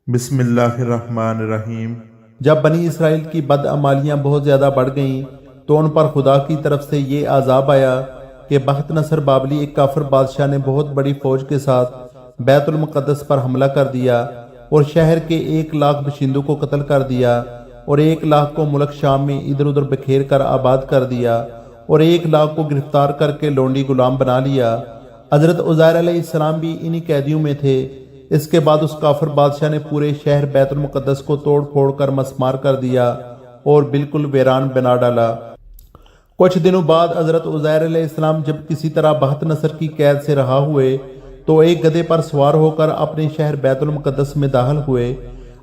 بسم اللہ الرحمن الرحیم۔ جب بنی اسرائیل کی بدعمالیاں بہت زیادہ بڑھ گئیں تو ان پر خدا کی طرف سے یہ عذاب آیا کہ بخت نصر بابلی ایک کافر بادشاہ نے بہت بڑی فوج کے ساتھ بیت المقدس پر حملہ کر دیا اور شہر کے 1,00,000 باشندوں کو قتل کر دیا اور 1,00,000 کو ملک شام میں ادھر ادھر بکھیر کر آباد کر دیا اور 1,00,000 کو گرفتار کر کے لونڈی غلام بنا لیا۔ حضرت عزیر علیہ السلام بھی انہی قیدیوں میں تھے۔ اس کے بعد اس کافر بادشاہ نے پورے شہر بیت المقدس کو توڑ پھوڑ کر مسمار کر دیا اور بالکل ویران بنا ڈالا۔ کچھ دنوں بعد حضرت عزیر علیہ السلام جب کسی طرح بخت نصر کی قید سے رہا ہوئے تو ایک گدھے پر سوار ہو کر اپنے شہر بیت المقدس میں داخل ہوئے۔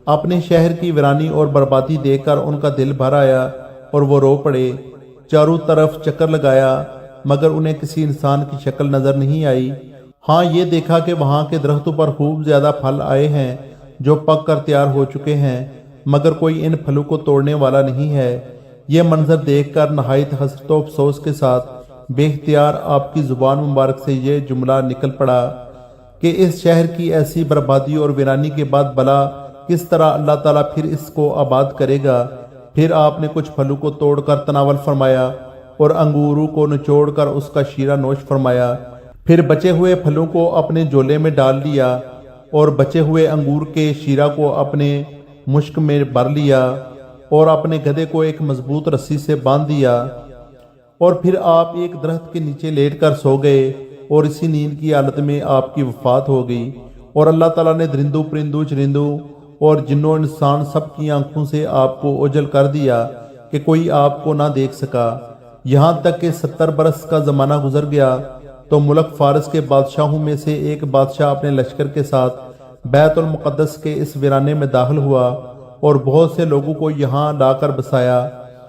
اپنے شہر کی ویرانی اور بربادی دیکھ کر ان کا دل بھر آیا اور وہ رو پڑے۔ چاروں طرف چکر لگایا مگر انہیں کسی انسان کی شکل نظر نہیں آئی۔ ہاں یہ دیکھا کہ وہاں کے درختوں پر خوب زیادہ پھل آئے ہیں جو پک کر تیار ہو چکے ہیں مگر کوئی ان پھلوں کو توڑنے والا نہیں ہے۔ یہ منظر دیکھ کر نہایت حسرت و افسوس کے ساتھ بے اختیار آپ کی زبان مبارک سے یہ جملہ نکل پڑا کہ اس شہر کی ایسی بربادی اور ویرانی کے بعد بھلا کس طرح اللہ تعالیٰ پھر اس کو آباد کرے گا۔ پھر آپ نے کچھ پھلوں کو توڑ کر تناول فرمایا اور انگوروں کو نچوڑ کر اس کا شیرہ نوش فرمایا۔ پھر بچے ہوئے پھلوں کو اپنے جولے میں ڈال لیا اور بچے ہوئے انگور کے شیرہ کو اپنے مشک میں بھر لیا اور اپنے گدھے کو ایک مضبوط رسی سے باندھ دیا اور پھر آپ ایک درخت کے نیچے لیٹ کر سو گئے اور اسی نیند کی حالت میں آپ کی وفات ہو گئی۔ اور اللہ تعالیٰ نے درندوں پرندوں چرندوں اور جنوں انسان سب کی آنکھوں سے آپ کو اوجھل کر دیا کہ کوئی آپ کو نہ دیکھ سکا، یہاں تک کہ 70 برس کا زمانہ گزر گیا تو ملک فارس کے بادشاہوں میں سے ایک بادشاہ اپنے لشکر کے ساتھ بیت المقدس کے اس ویرانے میں داخل ہوا اور بہت سے لوگوں کو یہاں لا کر بسایا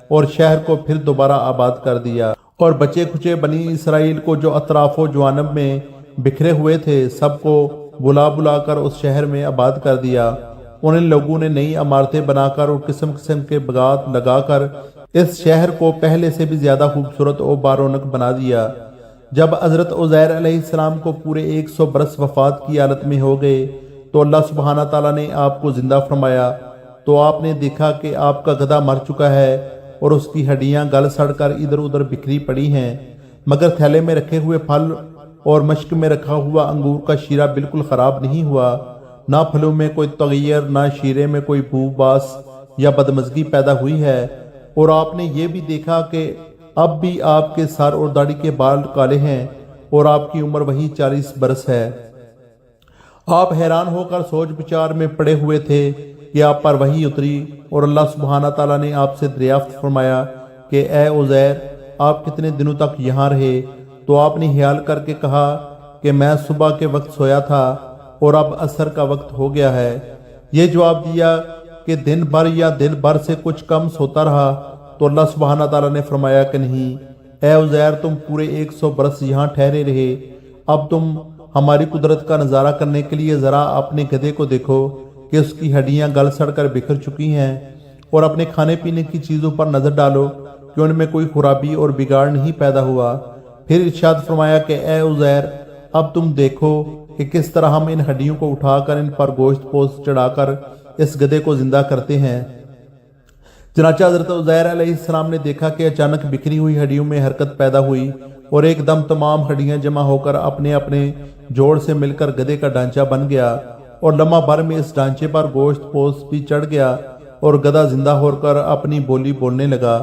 اور شہر کو پھر دوبارہ آباد کر دیا اور بچے کھچے بنی اسرائیل کو جو اطراف و جوانب میں بکھرے ہوئے تھے سب کو بلا بلا کر اس شہر میں آباد کر دیا۔ ان لوگوں نے نئی عمارتیں بنا کر اور قسم قسم کے باغات لگا کر اس شہر کو پہلے سے بھی زیادہ خوبصورت اور بارونق بنا دیا۔ جب حضرت عزیر علیہ السلام کو پورے 100 برس وفات کی حالت میں ہو گئے تو اللہ سبحانہ تعالیٰ نے آپ کو زندہ فرمایا تو آپ نے دیکھا کہ آپ کا گدھا مر چکا ہے اور اس کی ہڈیاں گل سڑ کر ادھر ادھر بکھری پڑی ہیں مگر تھیلے میں رکھے ہوئے پھل اور مشک میں رکھا ہوا انگور کا شیرہ بالکل خراب نہیں ہوا، نہ پھلوں میں کوئی تغیر نہ شیرے میں کوئی بو باس یا بدمزگی پیدا ہوئی ہے۔ اور آپ نے یہ بھی دیکھا کہ اب بھی آپ کے سر اور داڑھی کے بال کالے ہیں اور آپ کی عمر وہی 40 برس ہے۔ آپ حیران ہو کر سوچ بچار میں پڑے ہوئے تھے کہ آپ پر وحی اتری اور اللہ سبحانہ تعالیٰ نے آپ سے دریافت فرمایا کہ اے عزیر آپ کتنے دنوں تک یہاں رہے؟ تو آپ نے خیال کر کے کہا کہ میں صبح کے وقت سویا تھا اور اب عصر کا وقت ہو گیا ہے۔ یہ جواب دیا کہ دن بھر یا دن بھر سے کچھ کم سوتا رہا تو اللہ سبحانہ تعالیٰ نے فرمایا کہ نہیں اے عزیر تم پورے 100 برس یہاں ٹھہرے رہے، اب تم ہماری قدرت کا نظارہ کرنے کے لیے ذرا اپنے گدھے کو دیکھو کہ اس کی ہڈیاں گل سڑ کر بکھر چکی ہیں اور اپنے کھانے پینے کی چیزوں پر نظر ڈالو کہ ان میں کوئی خرابی اور بگاڑ نہیں پیدا ہوا۔ پھر ارشاد فرمایا کہ اے عزیر اب تم دیکھو کہ کس طرح ہم ان ہڈیوں کو اٹھا کر ان پر گوشت پوست چڑھا کر اس گدھے کو زندہ کرتے ہیں۔ چنانچہ حضرت عزیر علیہ السلام نے دیکھا کہ اچانک بکھری ہوئی ہڈیوں میں حرکت پیدا ہوئی اور ایک دم تمام ہڈیاں جمع ہو کر اپنے اپنے جوڑ سے مل کر گدھے کا ڈھانچہ بن گیا اور لمحہ بھر میں اس ڈھانچے پر گوشت پوست بھی چڑھ گیا اور گدھا زندہ ہو کر اپنی بولی بولنے لگا۔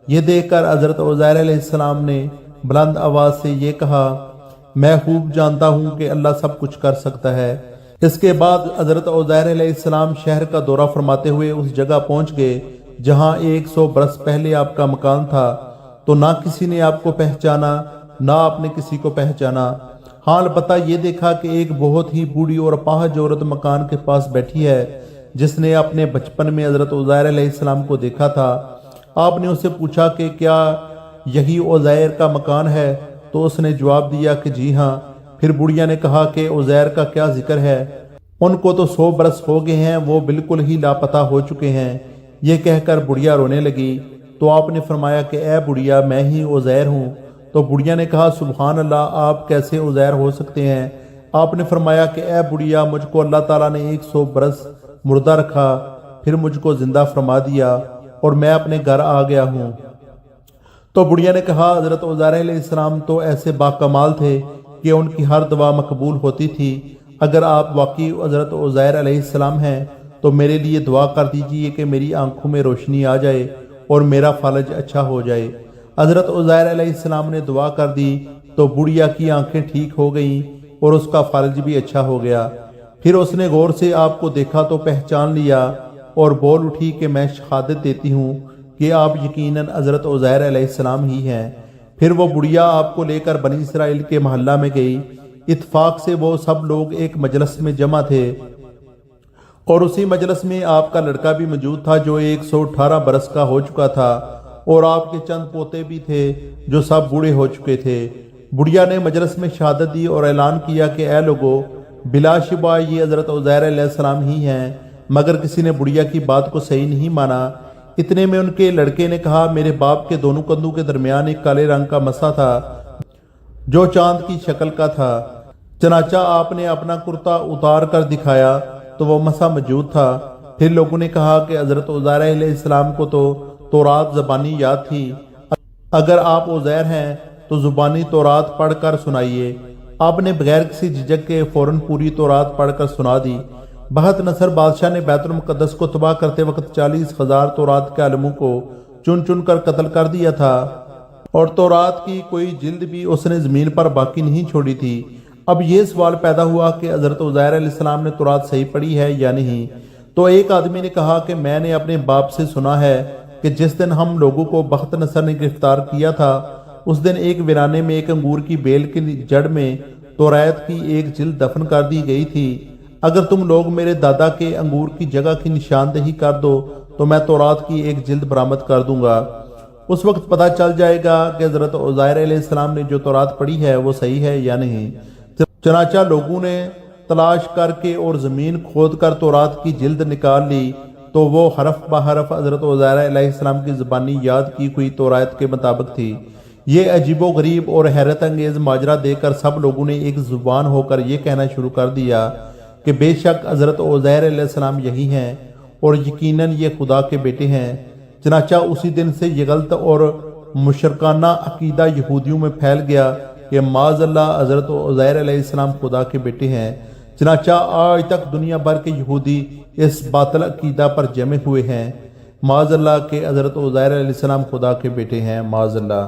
یہ دیکھ کر حضرت عزیر علیہ السلام نے بلند آواز سے یہ کہا میں خوب جانتا ہوں کہ اللہ سب کچھ کر سکتا ہے۔ اس کے بعد حضرت عزیر علیہ السلام شہر کا دورہ فرماتے ہوئے اس جگہ پہنچ گئے جہاں 100 برس پہلے آپ کا مکان تھا تو نہ کسی نے آپ کو پہچانا نہ آپ نے کسی کو پہچانا۔ ہاں البتہ یہ دیکھا کہ ایک بہت ہی بوڑھی اور اپاہج عورت مکان کے پاس بیٹھی ہے جس نے اپنے بچپن میں حضرت عزیر علیہ السلام کو دیکھا تھا۔ آپ نے اس سے پوچھا کہ کیا یہی عزیر کا مکان ہے تو اس نے جواب دیا کہ جی ہاں۔ پھر بڑھیا نے کہا کہ عزیر کا کیا ذکر ہے، ان کو تو 100 برس ہو گئے ہیں، وہ بالکل ہی لاپتہ ہو چکے ہیں۔ یہ کہہ کر بڑھیا رونے لگی تو آپ نے فرمایا کہ اے بڑھیا میں ہی عزیر ہوں۔ تو بڑھیا نے کہا سبحان اللہ آپ کیسے عزیر ہو سکتے ہیں، آپ نے فرمایا کہ اے بڑھیا، مجھ کو اللہ تعالیٰ نے 100 برس مردہ رکھا، پھر مجھ کو زندہ فرما دیا اور میں اپنے گھر آ گیا ہوں۔ تو بڑھیا نے کہا حضرت عزیر علیہ السلام تو ایسے باکمال تھے کہ ان کی ہر دعا مقبول ہوتی تھی۔ اگر آپ واقعی حضرت عزیر علیہ السلام ہیں تو میرے لیے دعا کر دیجئے کہ میری آنکھوں میں روشنی آ جائے اور میرا فالج اچھا ہو جائے۔ حضرت عزیر علیہ السلام نے دعا کر دی تو بڑھیا کی آنکھیں ٹھیک ہو گئیں اور اس کا فالج بھی اچھا ہو گیا۔ پھر اس نے غور سے آپ کو دیکھا تو پہچان لیا اور بول اٹھی کہ میں شہادت دیتی ہوں کہ آپ یقیناً حضرت عزیر علیہ السلام ہی ہیں۔ پھر وہ بڑھیا آپ کو لے کر بنی اسرائیل کے محلہ میں گئی۔ اتفاق سے وہ سب لوگ ایک مجلس میں جمع تھے اور اسی مجلس میں آپ کا لڑکا بھی موجود تھا جو 118 برس کا ہو چکا تھا، اور آپ کے چند پوتے بھی تھے جو سب بوڑھے ہو چکے تھے۔ بڑھیا نے مجلس میں شہادت دی اور اعلان کیا کہ اے لوگو، بلا شبہ یہ حضرت عزیر علیہ السلام ہی ہیں، مگر کسی نے بڑھیا کی بات کو صحیح نہیں مانا۔ اتنے میں ان کے لڑکے نے کہا میرے باپ کے دونوں کندھوں کے درمیان ایک کالے رنگ کا مسا تھا جو چاند کی شکل کا تھا۔ چنانچہ آپ نے اپنا کرتا اتار کر دکھایا تو وہ مسا موجود تھا۔ پھر لوگوں نے کہا کہ حضرت عزیر علیہ السلام کو تو تورات زبانی یاد تھی، اگر آپ عزیر ہیں تو زبانی تورات پڑھ کر سنائیے۔ آپ نے بغیر کسی جھجک کے فوراً پوری تورات پڑھ کر سنا دی۔ بخت نصر بادشاہ نے بیت المقدس کو تباہ کرتے وقت 40,000 تورات کے عالموں کو چن چن کر قتل کر دیا تھا، اور تورات کی کوئی جلد بھی اس نے زمین پر باقی نہیں چھوڑی تھی۔ اب یہ سوال پیدا ہوا کہ حضرت عزیر علیہ السلام نے تورات صحیح پڑھی ہے یا نہیں۔ تو ایک آدمی نے کہا کہ میں نے اپنے باپ سے سنا ہے کہ جس دن ہم لوگوں کو بخت نصر نے گرفتار کیا تھا، اس دن ایک ویرانے میں ایک انگور کی بیل کی جڑ میں تورات کی ایک جلد دفن کر دی گئی تھی۔ اگر تم لوگ میرے دادا کے انگور کی جگہ کی نشاندہی کر دو تو میں تورات کی ایک جلد برآمد کر دوں گا۔ اس وقت پتہ چل جائے گا کہ حضرت عزیر علیہ السلام نے جو تورات پڑھی ہے وہ صحیح ہے یا نہیں۔ چنانچہ لوگوں نے تلاش کر کے اور زمین کھود کر تورات کی جلد نکال لی تو وہ حرف بحرف حضرت عزیر علیہ السلام کی زبانی یاد کی ہوئی تورات کے مطابق تھی۔ یہ عجیب و غریب اور حیرت انگیز ماجرا دیکھ کر سب لوگوں نے ایک زبان ہو کر یہ کہنا شروع کر دیا کہ بے شک حضرت عزیر علیہ السلام یہی ہیں اور یقیناً یہ خدا کے بیٹے ہیں۔ چنانچہ اسی دن سے یہ غلط اور مشرکانہ عقیدہ یہودیوں میں پھیل گیا کہ معاذ اللہ حضرت عزیر علیہ السلام خدا کے بیٹے ہیں۔ چنانچہ آج تک دنیا بھر کے یہودی اس باطل عقیدہ پر جمے ہوئے ہیں، معاذ اللہ کہ حضرت عزیر علیہ السلام خدا کے بیٹے ہیں، معاذ اللہ۔